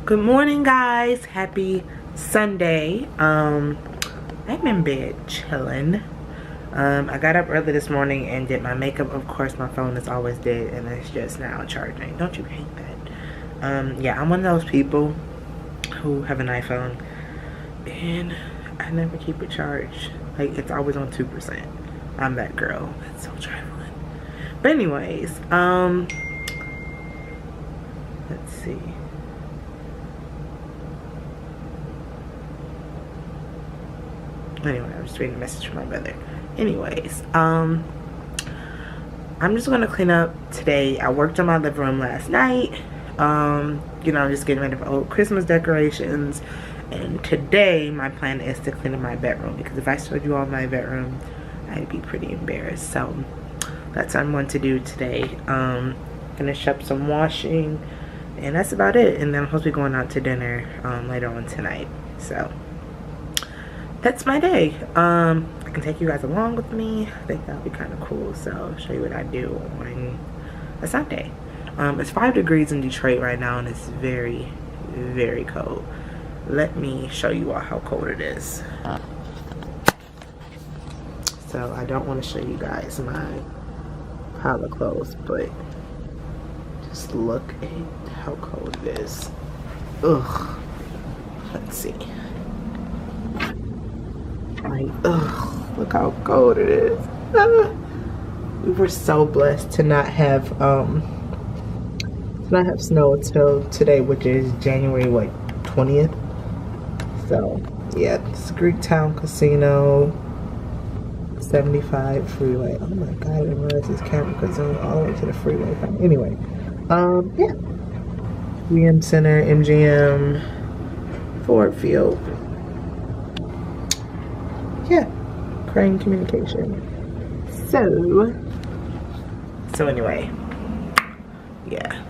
Good morning, guys. Happy Sunday. I'm in bed chilling. I got up early this morning and did my makeup. Of course, my phone is always dead and it's just now charging. Don't you hate that? Yeah, I'm one of those people who have an iPhone and I never keep it charged. Like, it's always on 2%. I'm that girl. That's so trifling. But anyways, let's see. Anyway, I'm just reading a message from my brother. Anyways, I'm just gonna clean up today. I worked on my living room last night. You know, just getting rid of old Christmas decorations. And today, my plan is to clean up my bedroom, because if I showed you all my bedroom, I'd be pretty embarrassed. So that's what I'm going to do today. Finish up some washing, and that's about it. And then I'm supposed to be going out to dinner later on tonight. So that's my day. I can take you guys along with me. I think that would be kind of cool. So I'll show you what I do on a Sunday. It's 5 degrees in Detroit right now, and it's very, very cold. Let me show you all how cold it is. So I don't want to show you guys my pile of clothes, but just look at how cold it is. Ugh. Let's see. Like, ugh, look how cold it is. We were so blessed to not have snow until today, which is January what, 20th. So yeah, it's Greektown Casino, 75 freeway. Oh my god, I didn't realize this camera could zoom all the way to the freeway. Anyway, yeah, VM Center, MGM, Ford Field. Yeah, Crane Communication. So anyway, yeah,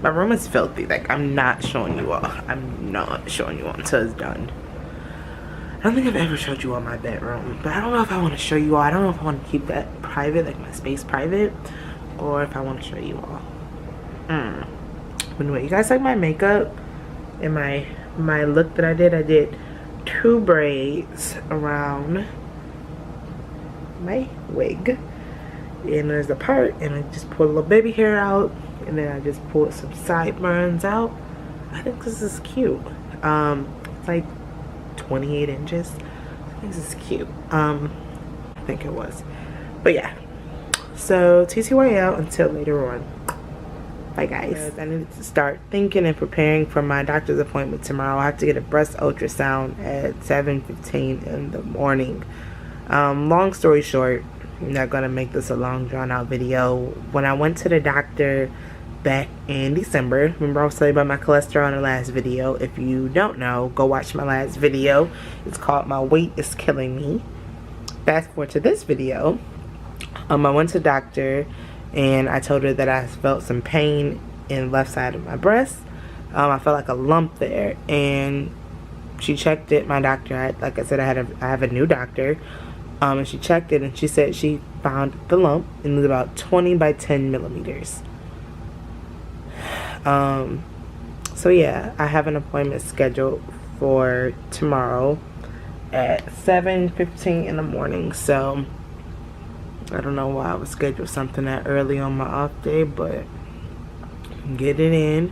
my room is filthy. Like, I'm not showing you all. I'm not showing you all until it's done. I don't think I've ever showed you all my bedroom, but I don't know if I want to show you all. I don't know if I want to keep that private, like my space private, or if I want to show you all. But anyway, you guys like my makeup and my look that I did? I did 2 braids around my wig, and there's a part, and I just pulled a little baby hair out, and then I just pulled some sideburns out. I think this is cute. It's like 28 inches. I think this is cute. I think it was. But yeah, so TTY out until later on. Bye guys. I need to start thinking and preparing for my doctor's appointment tomorrow. I have to get a breast ultrasound at 7:15 in the morning. Long story short, I'm not gonna make this a long drawn out video. When I went to the doctor back in December, remember I was telling you about my cholesterol in the last video. If you don't know, go watch my last video. It's called My Weight is Killing Me. Fast forward to this video. I went to the doctor and I told her that I felt some pain in the left side of my breast. I felt like a lump there, and she checked it. My doctor, like I said, I have a new doctor, and she checked it and she said she found the lump, and it was about 20 by 10 millimeters. So yeah, I have an appointment scheduled for tomorrow at 7:15 in the morning. So I don't know why I would schedule something that early on my off day, but get it in.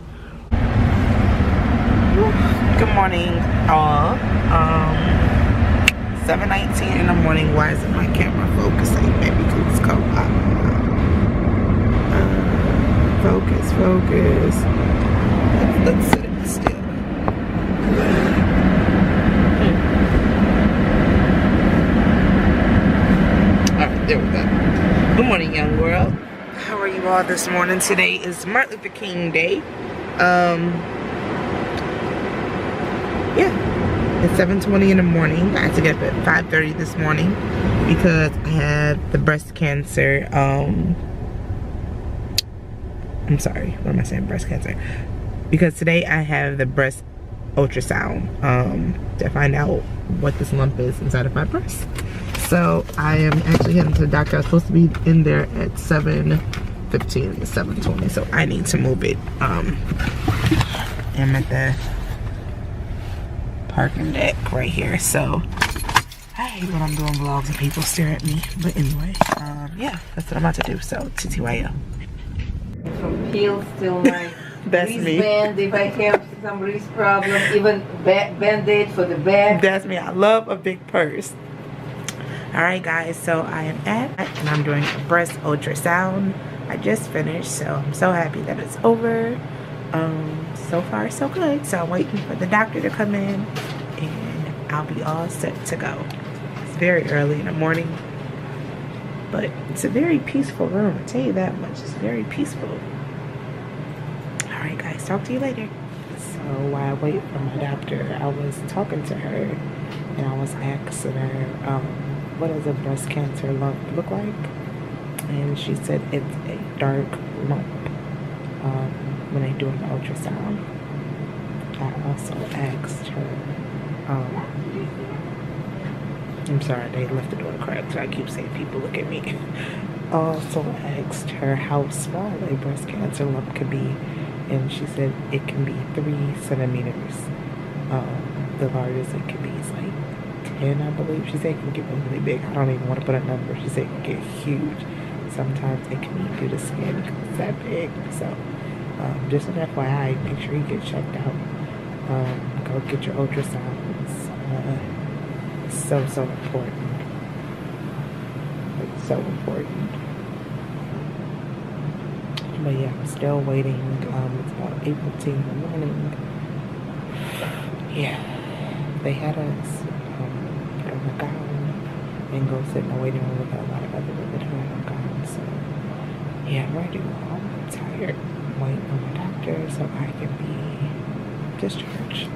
Good morning, all. 7:19 in the morning. Why isn't my camera focusing? Maybe because it's cold. Focus. Let's sit still. Alright, there we go. Good morning, young world. How are you all this morning? Today is Martin Luther King Day. Yeah, it's 7:20 in the morning. I had to get up at 5:30 this morning because I had the breast cancer. I'm sorry, what am I saying? Breast cancer. Because today I have the breast ultrasound to find out what this lump is inside of my breast. So I am actually heading to the doctor. I was supposed to be in there at 7:15. It's 7:20, so I need to move it. am at the parking deck right here. So I hate when I'm doing vlogs and people stare at me. But anyway, yeah, that's what I'm about to do. So TTYL. From pills till my That's me. wristband if I have some wrist problem, even band-aid for the back. That's me. I love a big purse. Alright guys, so I am at and I'm doing a breast ultrasound. I just finished, so I'm so happy that it's over. So far so good. So I'm waiting for the doctor to come in and I'll be all set to go. It's very early in the morning, but it's a very peaceful room. I'll tell you that much. It's very peaceful. Alright guys, talk to you later. So while I wait for my doctor, I was talking to her and I was asking her, what does a breast cancer lump look like? And she said it's a dark lump when they do an ultrasound. I also asked her, I'm sorry, they left the door cracked, so I keep saying people look at me. I also asked her how small a breast cancer lump could be, and she said it can be 3 centimeters. The largest it could be is like 10, I believe. She said it can get really big. I don't even want to put a number. She said it can get huge. Sometimes it can eat through the skin because it's that big. So just an FYI, make sure you get checked out. Go get your ultrasounds. So important. It's so important. But yeah, I'm still waiting. It's about 8:15 in the morning. Yeah, they had us put on a gown and go sit in the waiting room with a lot of other women who had on gowns. So yeah, I'm ready to go home. I'm tired. I'm waiting on my doctor so I can be discharged.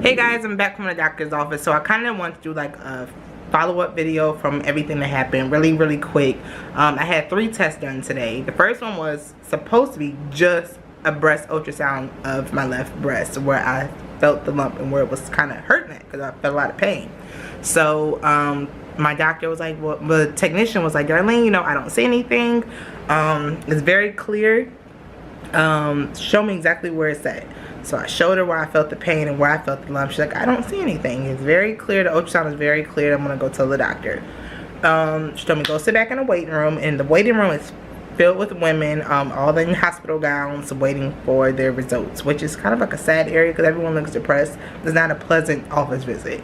Hey guys, I'm back from the doctor's office. So I kind of want to do like a follow-up video from everything that happened really quick. I had 3 tests done today. The first one was supposed to be just a breast ultrasound of my left breast where I felt the lump and where it was kind of hurting it because I felt a lot of pain. So my doctor was like, well, the technician was like, Darlene, you know, I don't see anything. It's very clear. Show me exactly where it's at. So I showed her where I felt the pain and where I felt the lump. She's like, I don't see anything. It's very clear. The ultrasound is very clear. I'm going to go tell the doctor. She told me go sit back in the waiting room. And the waiting room is filled with women, all in hospital gowns, waiting for their results. Which is kind of like a sad area because everyone looks depressed. It's not a pleasant office visit.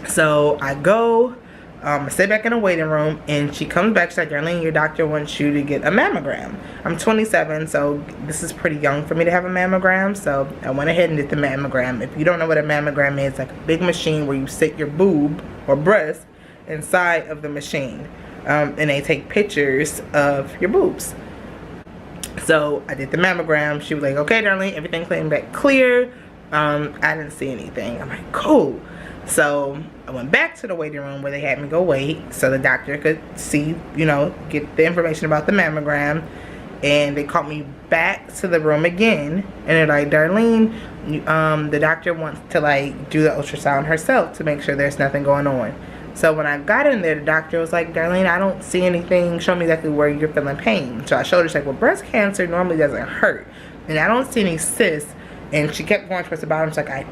So I go. I sit back in the waiting room and she comes back. She's like, Darlene, your doctor wants you to get a mammogram. I'm 27, so this is pretty young for me to have a mammogram. So I went ahead and did the mammogram. If you don't know what a mammogram is, like a big machine where you sit your boob or breast inside of the machine. And they take pictures of your boobs. So I did the mammogram. She was like, okay, Darlene, everything came back clear. I didn't see anything. I'm like, cool. So I went back to the waiting room where they had me go wait so the doctor could see, you know, get the information about the mammogram. And they called me back to the room again and they're like, Darlene, the doctor wants to like do the ultrasound herself to make sure there's nothing going on. So when I got in there, the doctor was like, Darlene, I don't see anything. Show me exactly where you're feeling pain. So I showed her. She's like, well, breast cancer normally doesn't hurt and I don't see any cysts. And she kept going towards the bottom. She's like, I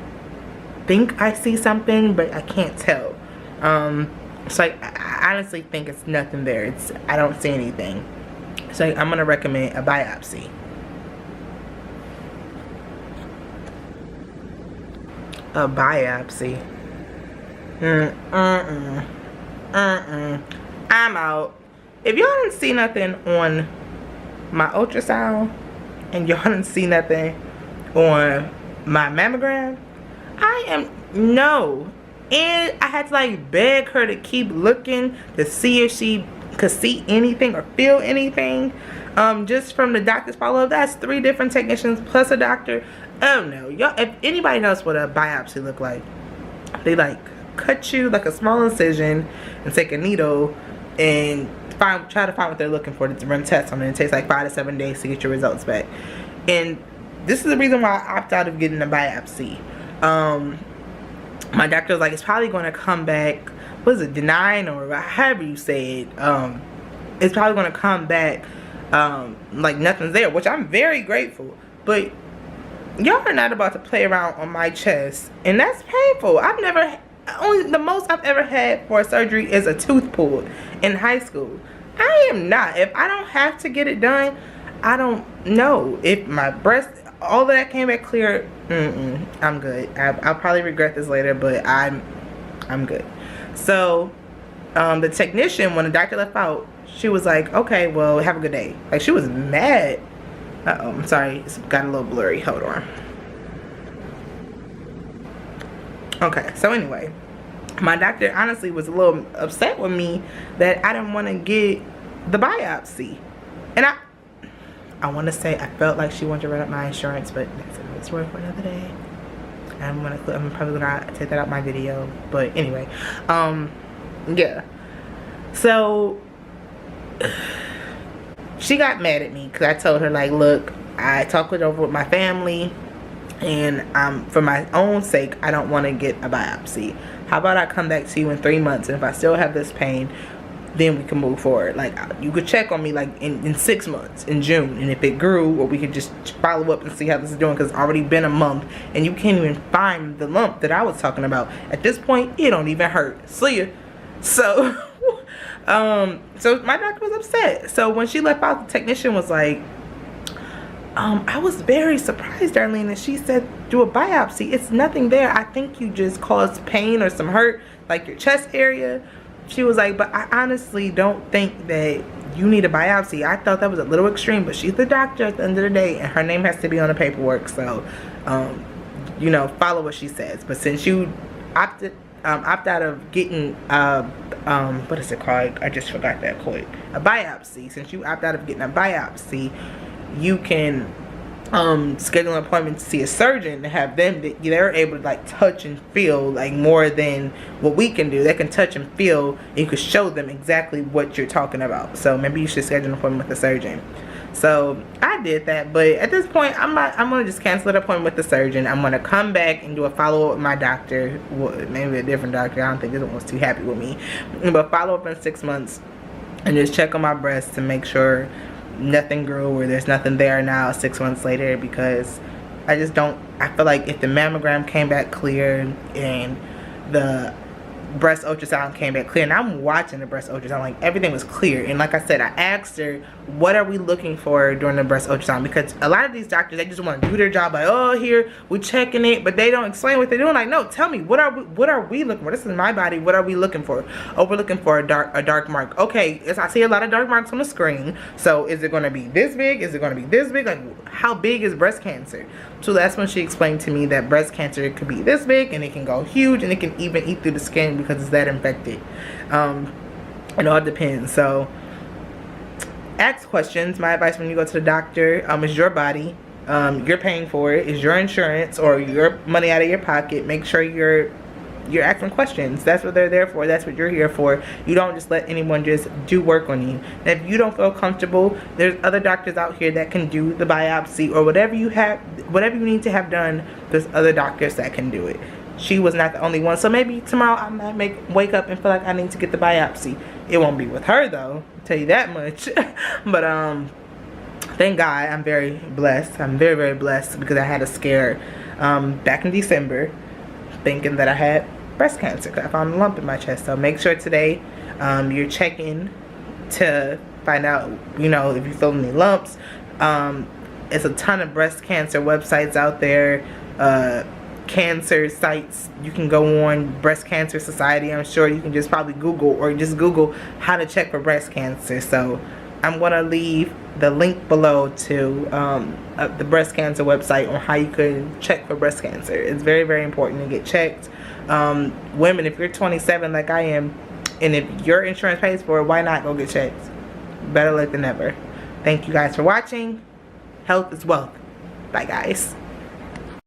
think I see something, but I can't tell. So I honestly think it's nothing there. I don't see anything. So I'm gonna recommend a biopsy. A biopsy. I'm out. If y'all didn't see nothing on my ultrasound and y'all didn't see nothing on my mammogram, no. And I had to like beg her to keep looking to see if she could see anything or feel anything. Just from the doctor's follow-up, that's 3 different technicians plus a doctor. Oh no, y'all, if anybody knows what a biopsy look like, they like cut you like a small incision and take a needle and try to find what they're looking for to run tests on it. It takes like 5 to 7 days to get your results back. And this is the reason why I opt out of getting a biopsy. My doctor was like, it's probably going to come back, what is it, benign or however you say it. It's probably going to come back like nothing's there, which I'm very grateful. but y'all are not about to play around on my chest, and that's painful. The most I've ever had for a surgery is a tooth pulled in high school. I am not. If I don't have to get it done, I don't know. If my breast, all of that came back clear, I'm good. I'll probably regret this later, but I'm good. So the technician, when the doctor left out, she was like, okay, well, have a good day. Like, she was mad. Uh-oh, I'm sorry, it's got a little blurry. Hold on. Okay, so anyway, my doctor honestly was a little upset with me that I didn't want to get the biopsy. And I want to say I felt like she wanted to run up my insurance, but that's another story for another day. I'm probably gonna take that out my video. But anyway, yeah. So she got mad at me because I told her, like, look, I talked it over with my family, and for my own sake, I don't want to get a biopsy. How about I come back to you in 3 months, and if I still have this pain, then we can move forward. Like, you could check on me like in 6 months, in June, and if it grew, or we could just follow up and see how this is doing, because it's already been a month and you can't even find the lump that I was talking about. At this point, it don't even hurt. See ya. So so my doctor was upset. So when she left out, the technician was like, I was very surprised, Darlene, that she said do a biopsy. It's nothing there. I think you just caused pain or some hurt, like your chest area. She was like, but I honestly don't think that you need a biopsy. I thought that was a little extreme, but she's the doctor at the end of the day, and her name has to be on the paperwork. So, you know, follow what she says. But since you opt out of getting what is it called? I just forgot that quote. A biopsy. Since you opt out of getting a biopsy, you can schedule an appointment to see a surgeon to have them, they're able to like touch and feel like more than what we can do. They can touch and feel, and you can show them exactly what you're talking about. So maybe you should schedule an appointment with the surgeon. So I did that, but at this point, I'm gonna just cancel the appointment with the surgeon. I'm gonna come back and do a follow-up with my doctor, maybe a different doctor. I don't think this one was too happy with me, but follow up in 6 months and just check on my breast to make sure nothing grew or there's nothing there now 6 months later, because I feel like if the mammogram came back clear and the breast ultrasound came back clear, and I'm watching the breast ultrasound, like everything was clear. And like I said, I asked her, what are we looking for during the breast ultrasound? Because a lot of these doctors, they just want to do their job, like, oh, here we're checking it, but they don't explain what they're doing. Like, no, tell me, what are we looking for? This is my body. What are we looking for? Oh, we're looking for a dark mark. Okay, yes, I see a lot of dark marks on the screen. So is it going to be this big? Is it going to be this big? Like, how big is breast cancer? So that's when she explained to me that breast cancer could be this big, and it can go huge, and it can even eat through the skin because it's that infected. It all depends. So ask questions. My advice when you go to the doctor, is your body. You're paying for it. It's your insurance or your money out of your pocket. Make sure you're asking questions. That's what they're there for. That's what you're here for. You don't just let anyone just do work on you. And if you don't feel comfortable, there's other doctors out here that can do the biopsy or whatever you need to have done. There's other doctors that can do it. She was not the only one. So maybe tomorrow I might wake up and feel like I need to get the biopsy. It won't be with her though, I'll tell you that much. But thank God, I'm very blessed. I'm very, very blessed, because I had a scare back in December thinking that I had breast cancer because I found a lump in my chest. So make sure today you're checking to find out, you know, if you feel any lumps. It's a ton of breast cancer websites out there, cancer sites. You can go on Breast Cancer Society. I'm sure you can just probably Google, or just Google how to check for breast cancer. So I'm gonna leave the link below to the breast cancer website on how you can check for breast cancer. It's very, very important to get checked. Women, if you're 27 like I am, and if your insurance pays for it, why not go get checked? Better late than never. Thank you guys for watching. Health is wealth. Bye guys.